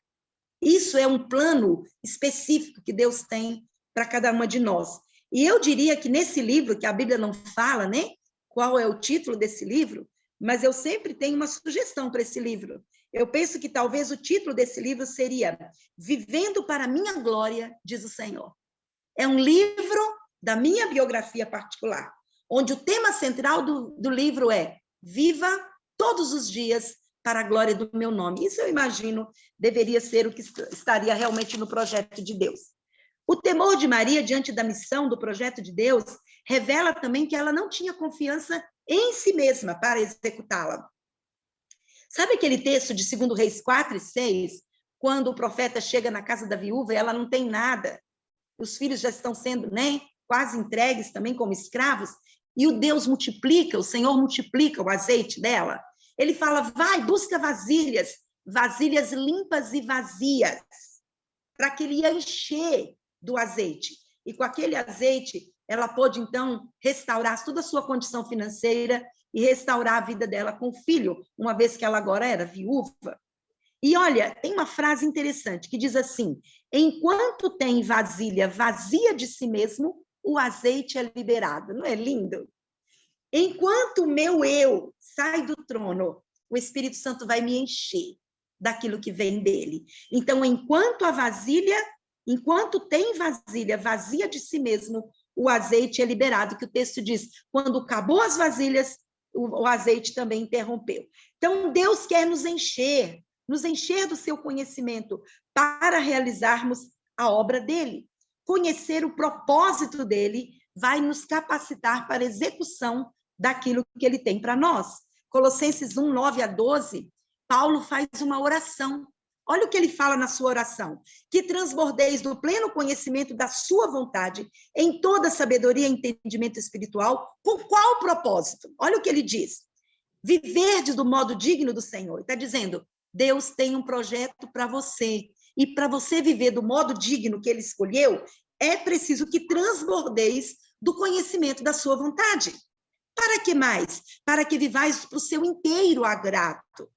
Isso é um plano específico que Deus tem para cada uma de nós. E eu diria que nesse livro, que a Bíblia não fala, né? Qual é o título desse livro, mas eu sempre tenho uma sugestão para esse livro. Eu penso que talvez o título desse livro seria Vivendo para a Minha Glória, diz o Senhor. É um livro da minha biografia particular, onde o tema central do livro é Viva todos os dias para a glória do meu nome. Isso eu imagino deveria ser o que estaria realmente no projeto de Deus. O temor de Maria diante da missão do projeto de Deus revela também que ela não tinha confiança em si mesma para executá-la. Sabe aquele texto de 2 Reis 4 e 6, quando o profeta chega na casa da viúva e ela não tem nada, os filhos já estão sendo, né, quase entregues também como escravos, e o Deus multiplica, o Senhor multiplica o azeite dela. Ele fala, vai, busca vasilhas limpas e vazias, para que ele ia encher do azeite. E com aquele azeite, ela pôde, então, restaurar toda a sua condição financeira e restaurar a vida dela com o filho, uma vez que ela agora era viúva. E, olha, tem uma frase interessante que diz assim, enquanto tem vasilha vazia de si mesmo, o azeite é liberado. Não é lindo? Enquanto o meu eu sai do trono, o Espírito Santo vai me encher daquilo que vem dele. Então, enquanto tem vasilha vazia de si mesmo, o azeite é liberado, que o texto diz, quando acabou as vasilhas, o azeite também interrompeu. Então, Deus quer nos encher do seu conhecimento para realizarmos a obra dele. Conhecer o propósito dele vai nos capacitar para a execução daquilo que ele tem para nós. Colossenses 1, 9 a 12, Paulo faz uma oração. Olha o que ele fala na sua oração. Que transbordeis do pleno conhecimento da sua vontade, em toda sabedoria e entendimento espiritual, com qual propósito? Olha o que ele diz. Viverdes do modo digno do Senhor. Está dizendo, Deus tem um projeto para você. E para você viver do modo digno que ele escolheu, é preciso que transbordeis do conhecimento da sua vontade. Para que mais? Para que vivais para o seu inteiro agrado.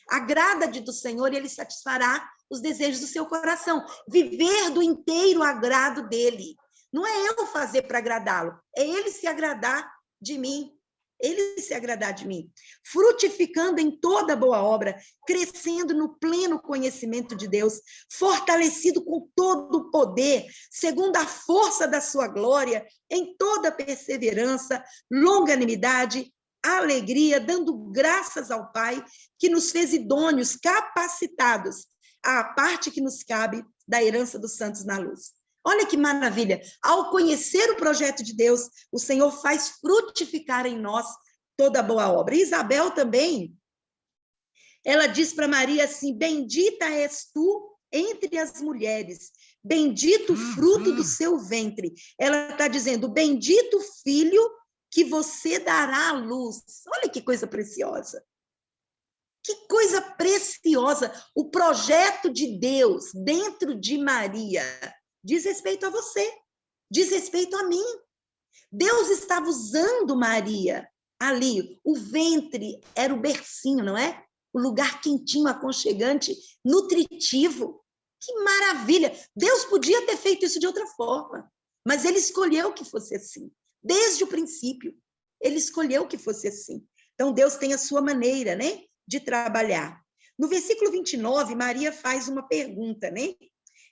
Agrada-te do Senhor e ele satisfará os desejos do seu coração. Viver do inteiro agrado dele. Não é eu fazer para agradá-lo, é ele se agradar de mim. Ele se agradar de mim. Frutificando em toda boa obra, crescendo no pleno conhecimento de Deus, fortalecido com todo o poder, segundo a força da sua glória, em toda perseverança, longanimidade, alegria, dando graças ao Pai, que nos fez idôneos, capacitados, à parte que nos cabe da herança dos santos na luz. Olha que maravilha! Ao conhecer o projeto de Deus, o Senhor faz frutificar em nós toda boa obra. E Isabel também, ela diz para Maria assim, bendita és tu entre as mulheres, bendito o fruto do seu ventre. Ela está dizendo, bendito o filho que você dará à luz. Olha que coisa preciosa. Que coisa preciosa! O projeto de Deus dentro de Maria diz respeito a você, diz respeito a mim. Deus estava usando Maria ali. O ventre era o bercinho, não é? O lugar quentinho, aconchegante, nutritivo. Que maravilha! Deus podia ter feito isso de outra forma, mas ele escolheu que fosse assim. Desde o princípio, ele escolheu que fosse assim. Então, Deus tem a sua maneira, né, de trabalhar. No versículo 29, Maria faz uma pergunta, né?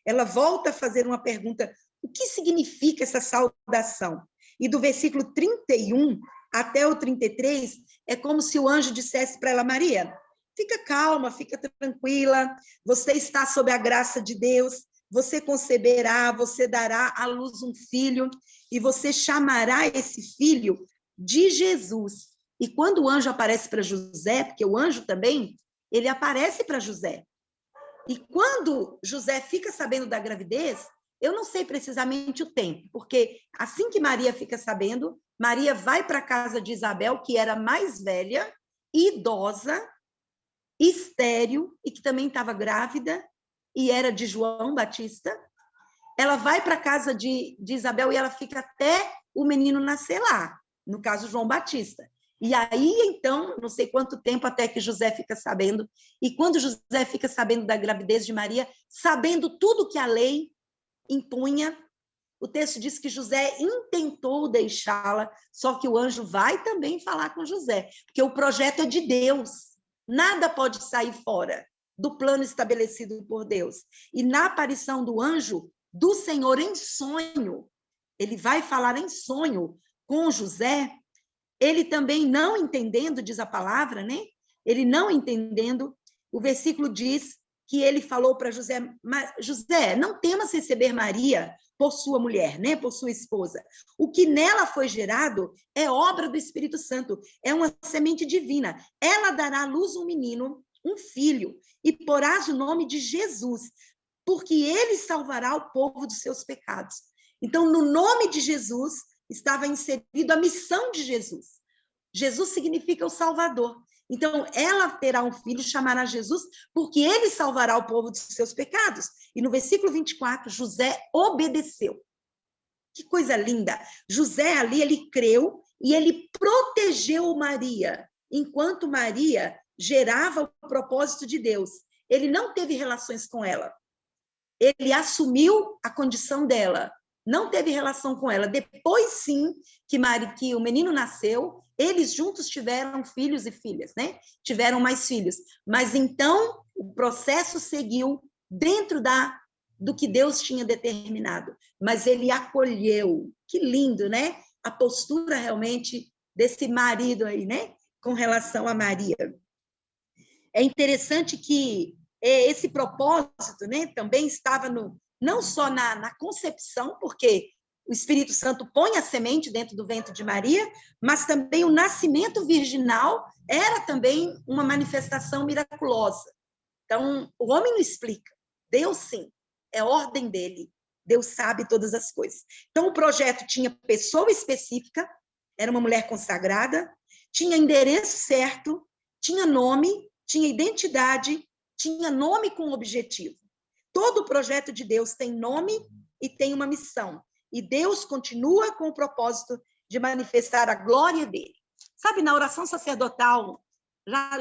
Ela volta a fazer uma pergunta, o que significa essa saudação? E do versículo 31 até o 33, é como se o anjo dissesse para ela, Maria, fica calma, fica tranquila, você está sob a graça de Deus, você conceberá, você dará à luz um filho, e você chamará esse filho de Jesus. E quando o anjo aparece para José, porque o anjo também, ele aparece para José. E quando José fica sabendo da gravidez, eu não sei precisamente o tempo, porque assim que Maria fica sabendo, Maria vai para a casa de Isabel, que era mais velha, idosa, estéril, e que também estava grávida, e era de João Batista. Ela vai para a casa de Isabel e ela fica até o menino nascer lá, no caso João Batista. E aí, então, não sei quanto tempo até que José fica sabendo, e quando José fica sabendo da gravidez de Maria, sabendo tudo que a lei impunha, o texto diz que José intentou deixá-la, só que o anjo vai também falar com José, porque o projeto é de Deus, nada pode sair fora do plano estabelecido por Deus. E na aparição do anjo, do Senhor em sonho, ele vai falar em sonho com José. Ele também não entendendo, diz a palavra, né? Ele não entendendo, o versículo diz que ele falou para José, José, não temas receber Maria por sua mulher, né? Por sua esposa. O que nela foi gerado é obra do Espírito Santo, é uma semente divina. Ela dará à luz um menino, um filho, e porás o nome de Jesus, porque ele salvará o povo dos seus pecados. Então, no nome de Jesus, estava inserido a missão de Jesus. Jesus significa o Salvador. Então, ela terá um filho, chamará Jesus, porque ele salvará o povo dos seus pecados. E no versículo 24, José obedeceu. Que coisa linda! José ali, ele creu e ele protegeu Maria, enquanto Maria gerava o propósito de Deus. Ele não teve relações com ela. Ele assumiu a condição dela. Não teve relação com ela. Depois, sim, que o menino nasceu, eles juntos tiveram filhos e filhas, né? Tiveram mais filhos. Mas, então, o processo seguiu dentro do que Deus tinha determinado. Mas ele acolheu. Que lindo, né? A postura, realmente, desse marido aí, né? Com relação a Maria. É interessante que esse propósito, né? Também estava não só na concepção, porque o Espírito Santo põe a semente dentro do ventre de Maria, mas também o nascimento virginal era também uma manifestação miraculosa. Então, o homem não explica, Deus sim, é ordem dele, Deus sabe todas as coisas. Então, o projeto tinha pessoa específica, era uma mulher consagrada, tinha endereço certo, tinha nome, tinha identidade, tinha nome com objetivo. Todo o projeto de Deus tem nome e tem uma missão. E Deus continua com o propósito de manifestar a glória dele. Sabe, na oração sacerdotal,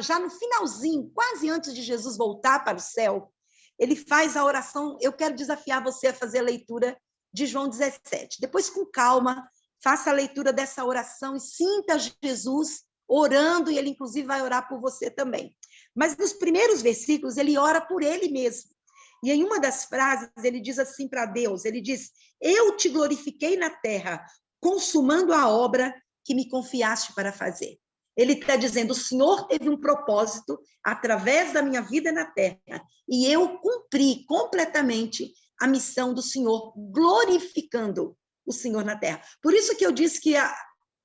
já no finalzinho, quase antes de Jesus voltar para o céu, ele faz a oração. Eu quero desafiar você a fazer a leitura de João 17. Depois, com calma, faça a leitura dessa oração e sinta Jesus orando, e ele, inclusive, vai orar por você também. Mas, nos primeiros versículos, ele ora por ele mesmo. E em uma das frases, ele diz assim para Deus, ele diz, eu te glorifiquei na terra, consumando a obra que me confiaste para fazer. Ele está dizendo, o Senhor teve um propósito através da minha vida na terra, e eu cumpri completamente a missão do Senhor, glorificando o Senhor na terra. Por isso que eu disse que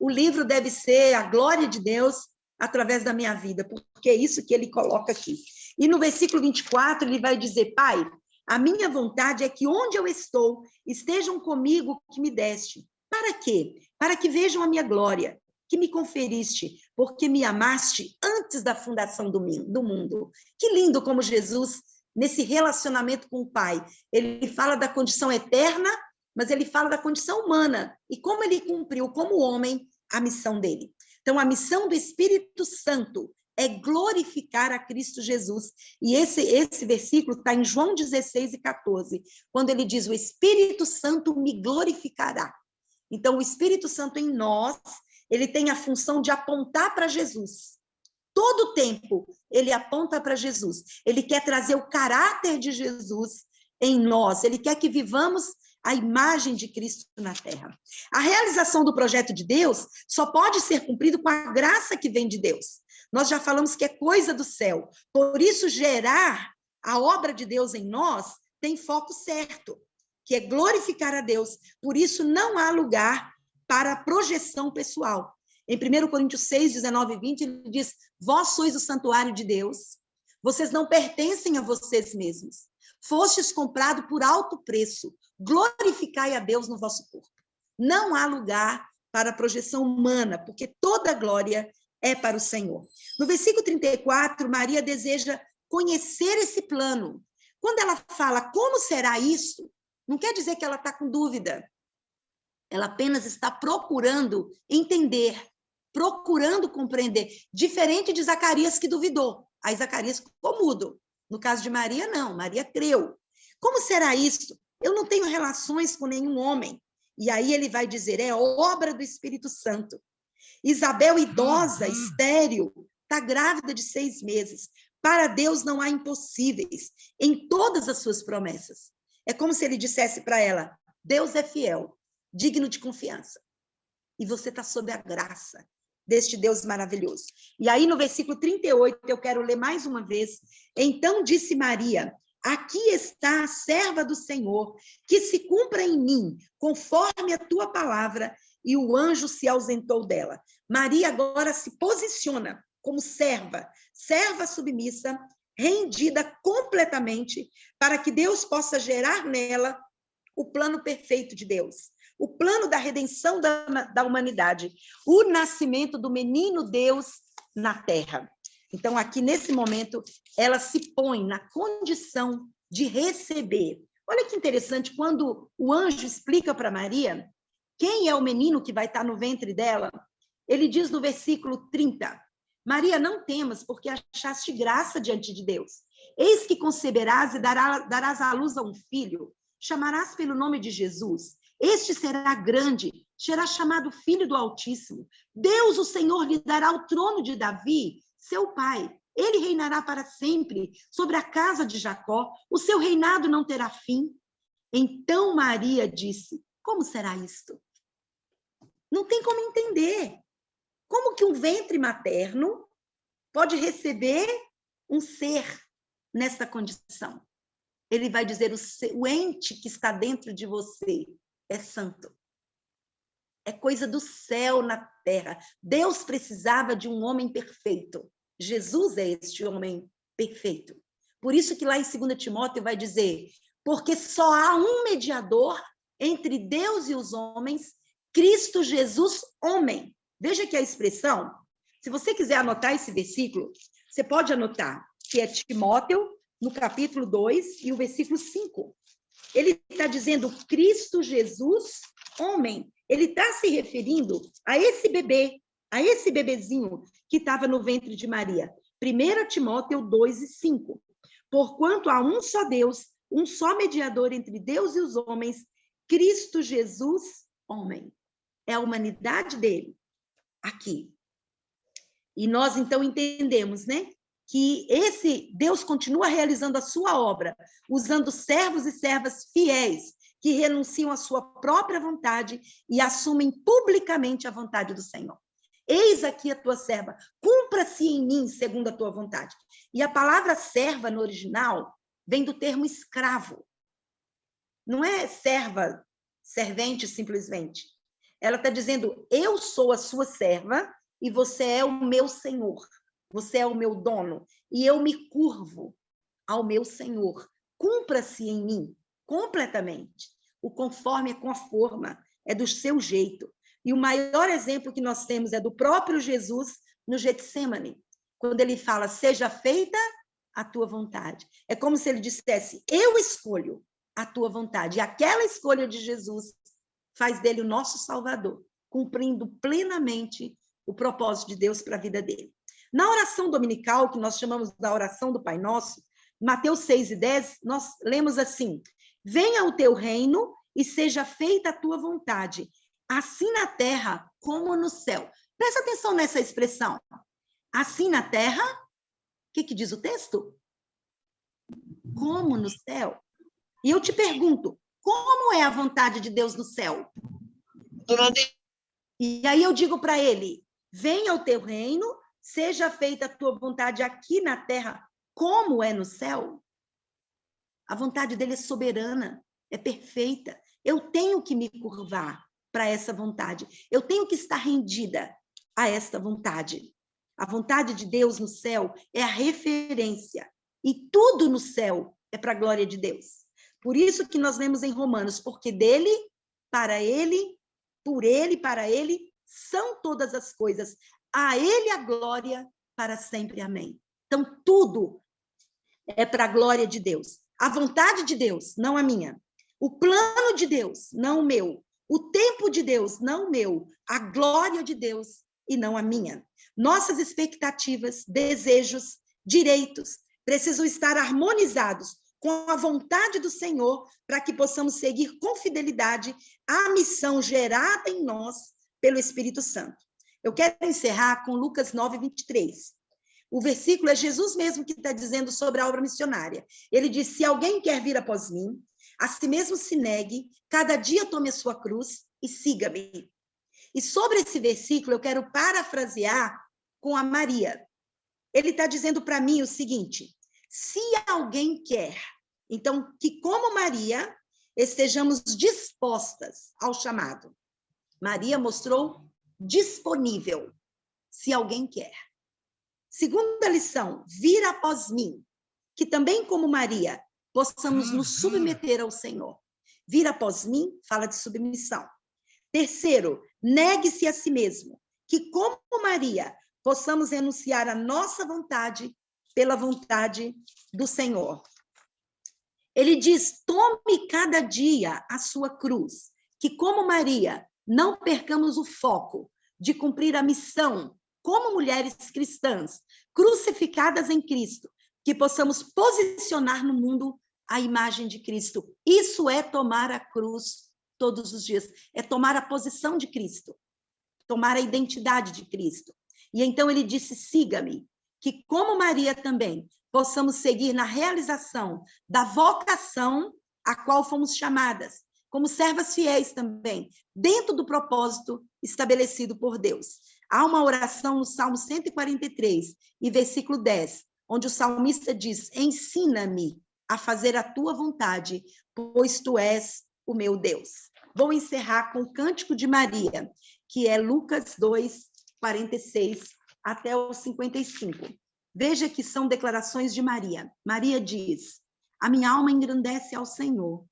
o livro deve ser a glória de Deus através da minha vida, porque é isso que ele coloca aqui. E no versículo 24, ele vai dizer, Pai, a minha vontade é que onde eu estou, estejam comigo que me deste. Para quê? Para que vejam a minha glória, que me conferiste, porque me amaste antes da fundação do mundo. Que lindo como Jesus, nesse relacionamento com o Pai, ele fala da condição eterna, mas ele fala da condição humana, e como ele cumpriu, como homem, a missão dele. Então, a missão do Espírito Santo é glorificar a Cristo Jesus. E esse versículo está em João 16 e 14, quando ele diz, o Espírito Santo me glorificará. Então, o Espírito Santo em nós, ele tem a função de apontar para Jesus. Todo o tempo, ele aponta para Jesus. Ele quer trazer o caráter de Jesus em nós. Ele quer que vivamos a imagem de Cristo na terra. A realização do projeto de Deus só pode ser cumprido com a graça que vem de Deus. Nós já falamos que é coisa do céu. Por isso, gerar a obra de Deus em nós tem foco certo, que é glorificar a Deus. Por isso, não há lugar para projeção pessoal. Em 1 Coríntios 6, 19 e 20, ele diz, vós sois o santuário de Deus, vocês não pertencem a vocês mesmos. Fostes comprado por alto preço, glorificai a Deus no vosso corpo. Não há lugar para projeção humana, porque toda glória é para o Senhor. No versículo 34, Maria deseja conhecer esse plano. Quando ela fala, como será isso? Não quer dizer que ela está com dúvida. Ela apenas está procurando entender, procurando compreender. Diferente de Zacarias, que duvidou. Aí Zacarias ficou mudo. No caso de Maria, não. Maria creu. Como será isso? Eu não tenho relações com nenhum homem. E aí ele vai dizer, é obra do Espírito Santo. Isabel, idosa, estéril, está grávida de 6 meses. Para Deus não há impossíveis em todas as suas promessas. É como se ele dissesse para ela, Deus é fiel, digno de confiança. E você está sob a graça deste Deus maravilhoso. E aí no versículo 38, eu quero ler mais uma vez. Então disse Maria, aqui está a serva do Senhor, que se cumpra em mim, conforme a tua palavra, e o anjo se ausentou dela. Maria agora se posiciona como serva submissa, rendida completamente, para que Deus possa gerar nela o plano perfeito de Deus, o plano da redenção da humanidade, o nascimento do menino Deus na terra. Então, aqui nesse momento, ela se põe na condição de receber. Olha que interessante, quando o anjo explica para Maria quem é o menino que vai estar no ventre dela, ele diz no versículo 30, Maria, não temas, porque achaste graça diante de Deus. Eis que conceberás e darás à luz a um filho, chamarás pelo nome de Jesus. Este será grande, será chamado Filho do Altíssimo. Deus, o Senhor, lhe dará o trono de Davi, seu pai. Ele reinará para sempre sobre a casa de Jacó. O seu reinado não terá fim. Então Maria disse, como será isto? Não tem como entender. Como que um ventre materno pode receber um ser nessa condição? Ele vai dizer, o ente que está dentro de você é santo. É coisa do céu na terra. Deus precisava de um homem perfeito. Jesus é este homem perfeito. Por isso que lá em 2 Timóteo vai dizer, porque só há um mediador entre Deus e os homens, Cristo Jesus, homem. Veja que a expressão, se você quiser anotar esse versículo, você pode anotar, que é Timóteo, no capítulo 2, e o versículo 5. Ele está dizendo Cristo Jesus, homem. Ele está se referindo a esse bebê, a esse bebezinho que estava no ventre de Maria. 1 Timóteo 2 e 5. Porquanto há um só Deus, um só mediador entre Deus e os homens, Cristo Jesus, homem. É a humanidade dele, aqui. E nós, então, entendemos, né? Que esse Deus continua realizando a sua obra, usando servos e servas fiéis, que renunciam à sua própria vontade e assumem publicamente a vontade do Senhor. Eis aqui a tua serva, cumpra-se em mim segundo a tua vontade. E a palavra serva, no original, vem do termo escravo. Não é serva, servente, simplesmente. Ela está dizendo, eu sou a sua serva e você é o meu senhor. Você é o meu dono. E eu me curvo ao meu Senhor. Cumpra-se em mim, completamente. O conforme é com a forma, é do seu jeito. E o maior exemplo que nós temos é do próprio Jesus no Getsêmani, quando ele fala, seja feita a tua vontade. É como se ele dissesse, eu escolho a tua vontade. E aquela escolha de Jesus faz dele o nosso Salvador, cumprindo plenamente o propósito de Deus para a vida dele. Na oração dominical, que nós chamamos da oração do Pai Nosso, Mateus 6 e 10, nós lemos assim, venha o teu reino e seja feita a tua vontade, assim na terra como no céu. Presta atenção nessa expressão. Assim na terra, o que diz o texto? Como no céu. E eu te pergunto, como é a vontade de Deus no céu? E aí eu digo para ele, venha o teu reino, seja feita a tua vontade aqui na terra, como é no céu. A vontade dele é soberana, é perfeita. Eu tenho que me curvar para essa vontade. Eu tenho que estar rendida a esta vontade. A vontade de Deus no céu é a referência. E tudo no céu é para a glória de Deus. Por isso que nós lemos em Romanos, porque dele, para ele, por ele, para ele, são todas as coisas. A ele a glória para sempre. Amém. Então, tudo é para a glória de Deus. A vontade de Deus, não a minha. O plano de Deus, não o meu. O tempo de Deus, não o meu. A glória de Deus e não a minha. Nossas expectativas, desejos, direitos precisam estar harmonizados com a vontade do Senhor para que possamos seguir com fidelidade a missão gerada em nós pelo Espírito Santo. Eu quero encerrar com Lucas 9, 23. O versículo é Jesus mesmo que está dizendo sobre a obra missionária. Ele diz, se alguém quer vir após mim, a si mesmo se negue, cada dia tome a sua cruz e siga-me. E sobre esse versículo, eu quero parafrasear com a Maria. Ele está dizendo para mim o seguinte, se alguém quer, então, que como Maria, estejamos dispostas ao chamado. Maria mostrou disponível, se alguém quer. Segunda lição, vir após mim, que também como Maria, possamos nos submeter ao Senhor. Vir após mim, fala de submissão. Terceiro, negue-se a si mesmo, que como Maria, possamos renunciar à nossa vontade pela vontade do Senhor. Ele diz, tome cada dia a sua cruz, que como Maria, não percamos o foco de cumprir a missão como mulheres cristãs, crucificadas em Cristo, que possamos posicionar no mundo a imagem de Cristo. Isso é tomar a cruz todos os dias, é tomar a posição de Cristo, tomar a identidade de Cristo. E então ele disse, siga-me, que como Maria também, possamos seguir na realização da vocação a qual fomos chamadas, como servas fiéis também, dentro do propósito estabelecido por Deus. Há uma oração no Salmo 143, e versículo 10, onde o salmista diz, ensina-me a fazer a tua vontade, pois tu és o meu Deus. vou encerrar com o Cântico de Maria, que é Lucas 2, 46 até o 55. Veja que são declarações de Maria. Maria diz: a minha alma engrandece ao Senhor.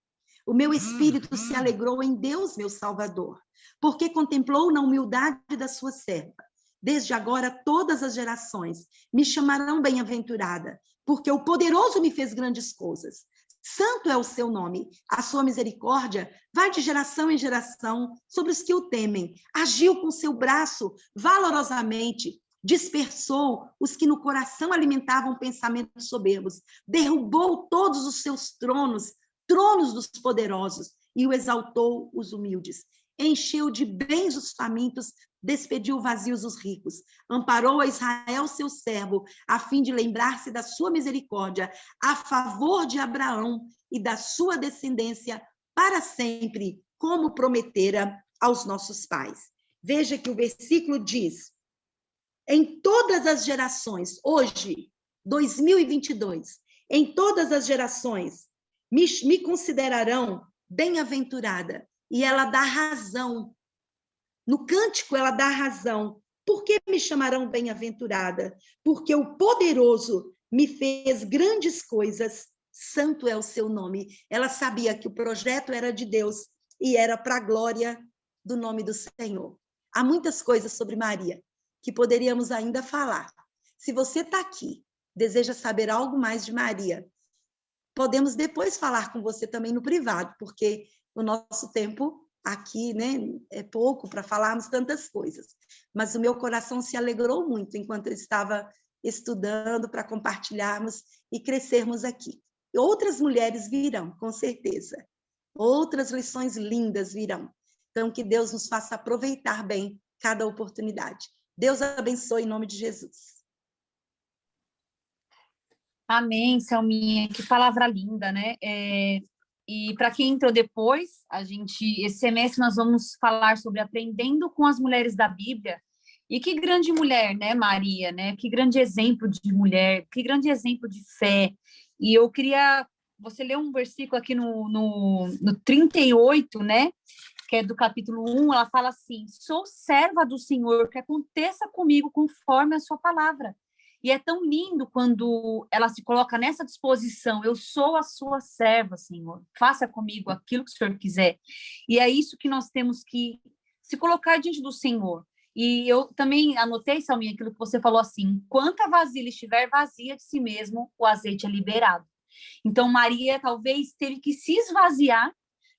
O meu espírito se alegrou em Deus, meu Salvador, porque contemplou na humildade da sua serva. Desde agora, todas as gerações me chamarão bem-aventurada, porque o poderoso me fez grandes coisas. Santo é o seu nome, a sua misericórdia vai de geração em geração sobre os que o temem. Agiu com seu braço valorosamente, dispersou os que no coração alimentavam pensamentos soberbos, derrubou todos os seus tronos, tronos dos poderosos, e o exaltou os humildes. Encheu de bens os famintos, despediu vazios os ricos, amparou a Israel, seu servo, a fim de lembrar-se da sua misericórdia, a favor de Abraão e da sua descendência para sempre, como prometera aos nossos pais. Veja que o versículo diz: em todas as gerações, hoje, 2022, em todas as gerações, me considerarão bem-aventurada, e ela dá razão. No cântico, ela dá razão. Por que me chamarão bem-aventurada? Porque o poderoso me fez grandes coisas, santo é o seu nome. Ela sabia que o projeto era de Deus e era para a glória do nome do Senhor. Há muitas coisas sobre Maria que poderíamos ainda falar. Se você está aqui, deseja saber algo mais de Maria, podemos depois falar com você também no privado, porque o nosso tempo aqui, né, é pouco para falarmos tantas coisas. Mas o meu coração se alegrou muito enquanto eu estava estudando para compartilharmos e crescermos aqui. E outras mulheres virão, com certeza. Outras lições lindas virão. Então, que Deus nos faça aproveitar bem cada oportunidade. Deus abençoe em nome de Jesus. Amém, Selminha. Que palavra linda, né? E para quem entrou depois, esse semestre nós vamos falar sobre aprendendo com as mulheres da Bíblia. E que grande mulher, né, Maria, né? Que grande exemplo de mulher, que grande exemplo de fé. E eu queria você ler um versículo aqui no 38, né? Que é do capítulo 1, ela fala assim: sou serva do Senhor, que aconteça comigo conforme a sua palavra. E é tão lindo quando ela se coloca nessa disposição: eu sou a sua serva, Senhor, faça comigo aquilo que o Senhor quiser. E é isso que nós temos que se colocar diante do Senhor. E eu também anotei, Salminha, aquilo que você falou assim: enquanto a vasilha estiver vazia de si mesmo, o azeite é liberado. Então, Maria talvez teve que se esvaziar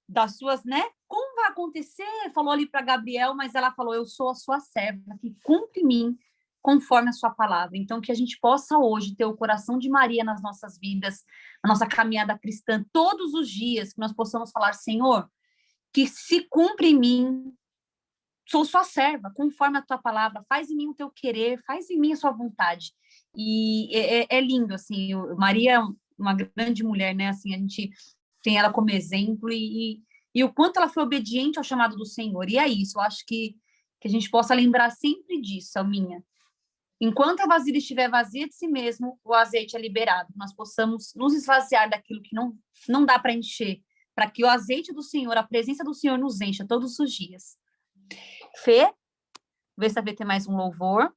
das suas, né? Como vai acontecer? Falou ali para Gabriel, mas ela falou: eu sou a sua serva, que cumpre em mim conforme a sua palavra. Então, que a gente possa hoje ter o coração de Maria nas nossas vidas, na nossa caminhada cristã, todos os dias, que nós possamos falar: Senhor, que se cumpre em mim, sou sua serva, conforme a tua palavra, faz em mim o teu querer, faz em mim a sua vontade. E é lindo, assim, Maria é uma grande mulher, né? Assim, a gente tem ela como exemplo e o quanto ela foi obediente ao chamado do Senhor. E é isso, eu acho que a gente possa lembrar sempre disso, Selminha. Enquanto a vasilha estiver vazia de si mesmo, o azeite é liberado. Nós possamos nos esvaziar daquilo que não dá para encher, para que o azeite do Senhor, a presença do Senhor nos encha todos os dias. Fê, vê se vai ter mais um louvor.